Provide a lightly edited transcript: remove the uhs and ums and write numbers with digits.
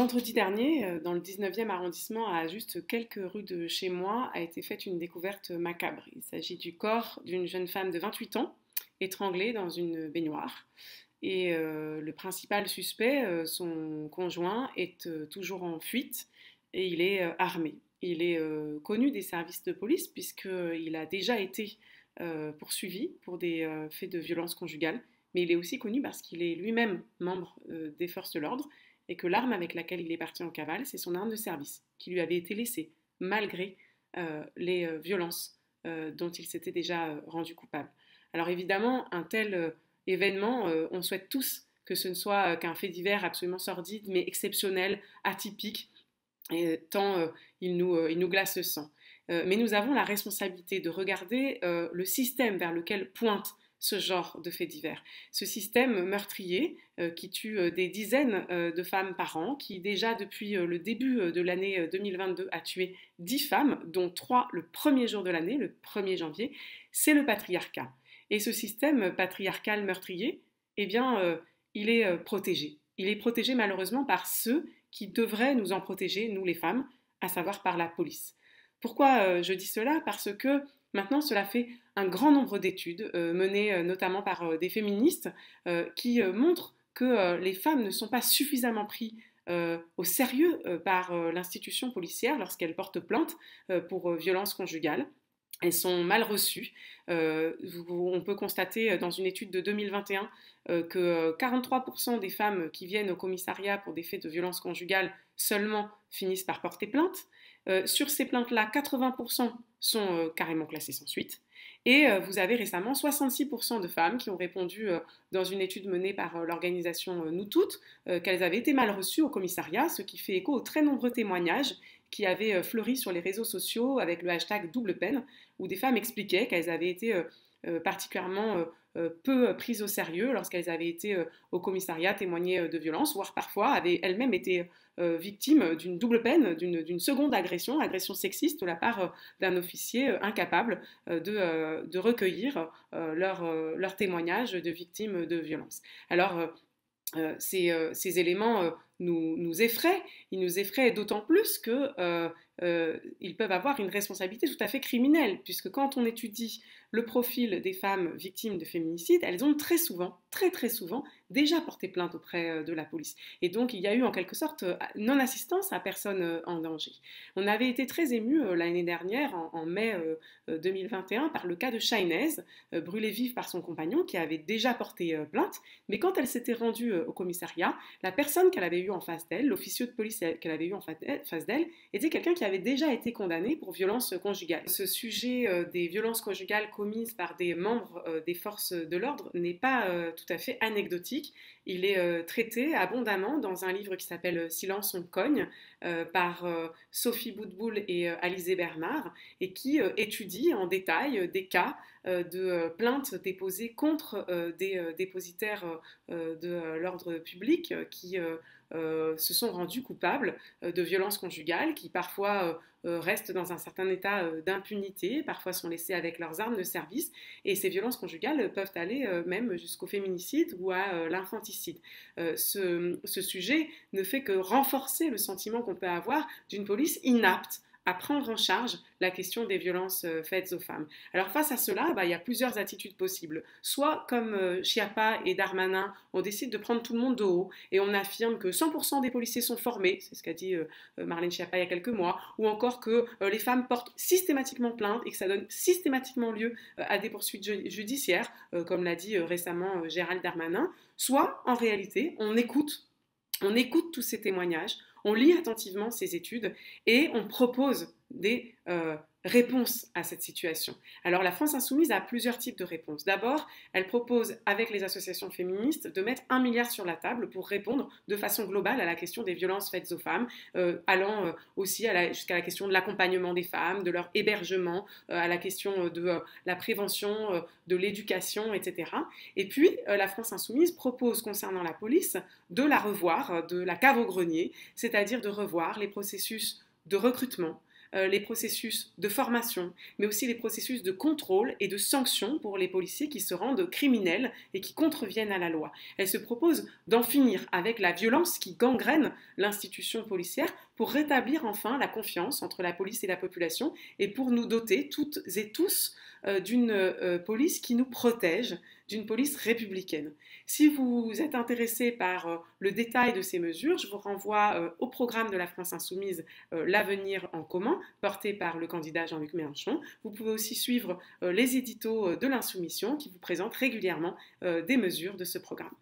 Vendredi dernier, dans le 19e arrondissement, à juste quelques rues de chez moi, a été faite une découverte macabre. Il s'agit du corps d'une jeune femme de 28 ans, étranglée dans une baignoire. Et le principal suspect, son conjoint, est toujours en fuite et il est armé. Il est connu des services de police puisqu'il a déjà été poursuivi pour des faits de violence conjugale, mais il est aussi connu parce qu'il est lui-même membre des forces de l'ordre et que l'arme avec laquelle il est parti en cavale, c'est son arme de service, qui lui avait été laissée, malgré les violences dont il s'était déjà rendu coupable. Alors évidemment, un tel événement, on souhaite tous que ce ne soit qu'un fait divers absolument sordide, mais exceptionnel, atypique, tant il nous glace le sang. Mais nous avons la responsabilité de regarder le système vers lequel pointe ce genre de faits divers. Ce système meurtrier qui tue des dizaines de femmes par an, qui déjà depuis le début de l'année 2022 a tué 10 femmes, dont 3 le premier jour de l'année, le 1er janvier, c'est le patriarcat. Et ce système patriarcal meurtrier, eh bien, il est protégé. Il est protégé malheureusement par ceux qui devraient nous en protéger, nous les femmes, à savoir par la police. Pourquoi je dis cela? Parce que maintenant, cela fait un grand nombre d'études menées notamment par des féministes qui montrent que les femmes ne sont pas suffisamment prises au sérieux par l'institution policière lorsqu'elles portent plainte pour violences conjugales. Elles sont mal reçues. On peut constater dans une étude de 2021 que 43% des femmes qui viennent au commissariat pour des faits de violence conjugale seulement finissent par porter plainte. Sur ces plaintes-là, 80% sont carrément classées sans suite. Et vous avez récemment 66% de femmes qui ont répondu dans une étude menée par l'organisation Nous Toutes qu'elles avaient été mal reçues au commissariat, ce qui fait écho aux très nombreux témoignages qui avaient fleuri sur les réseaux sociaux avec le hashtag double peine, où des femmes expliquaient qu'elles avaient été particulièrement peu prises au sérieux lorsqu'elles avaient été au commissariat témoigner de violences, voire parfois avaient elles-mêmes été victimes d'une double peine, d'une seconde agression, agression sexiste de la part d'un officier incapable de recueillir leurs témoignages de victimes de violences. Alors, ces éléments nous effraient. Ils nous effraient d'autant plus qu'ils peuvent avoir une responsabilité tout à fait criminelle, puisque quand on étudie le profil des femmes victimes de féminicide, elles ont très souvent, très souvent, déjà porté plainte auprès de la police. Et donc, il y a eu en quelque sorte non-assistance à personne en danger. On avait été très émus l'année dernière, en mai 2021, par le cas de Chahinez, brûlée vive par son compagnon, qui avait déjà porté plainte, mais quand elle s'était rendue au commissariat, la personne qu'elle avait eue en face d'elle, l'officier de police qu'elle avait eu en face d'elle, était quelqu'un qui avait déjà été condamné pour violence conjugale. Ce sujet des violences conjugales commises par des membres des forces de l'ordre n'est pas tout à fait anecdotique. Il est traité abondamment dans un livre qui s'appelle Silence on cogne par Sophie Boutboul et Alizé Bernard et qui étudie en détail des cas de plaintes déposées contre des dépositaires de l'ordre public qui se sont rendus coupables de violences conjugales, qui parfois restent dans un certain état d'impunité, parfois sont laissés avec leurs armes de service, et ces violences conjugales peuvent aller même jusqu'au féminicide ou à l'infanticide. Ce sujet ne fait que renforcer le sentiment qu'on peut avoir d'une police inapte à prendre en charge la question des violences faites aux femmes. Alors face à cela, il y a plusieurs attitudes possibles. Soit comme Schiappa et Darmanin, on décide de prendre tout le monde de haut et on affirme que 100% des policiers sont formés, c'est ce qu'a dit Marlène Schiappa il y a quelques mois, ou encore que les femmes portent systématiquement plainte et que ça donne systématiquement lieu à des poursuites judiciaires, comme l'a dit récemment Gérald Darmanin. Soit en réalité, on écoute tous ces témoignages, on lit attentivement ces études et on propose des réponses à cette situation. Alors la France Insoumise a plusieurs types de réponses. D'abord, elle propose avec les associations féministes de mettre 1 milliard sur la table pour répondre de façon globale à la question des violences faites aux femmes, allant aussi jusqu'à la question de l'accompagnement des femmes, de leur hébergement, à la question de la prévention, de l'éducation, etc. Et puis, la France Insoumise propose concernant la police de la revoir, de la cave au grenier, c'est-à-dire de revoir les processus de recrutement, les processus de formation, mais aussi les processus de contrôle et de sanction pour les policiers qui se rendent criminels et qui contreviennent à la loi. Elle se propose d'en finir avec la violence qui gangrène l'institution policière pour rétablir enfin la confiance entre la police et la population et pour nous doter toutes et tous d'une police qui nous protège, d'une police républicaine. Si vous êtes intéressé par le détail de ces mesures, je vous renvoie au programme de la France Insoumise L'avenir en commun, porté par le candidat Jean-Luc Mélenchon. Vous pouvez aussi suivre les éditos de l'Insoumission qui vous présentent régulièrement des mesures de ce programme.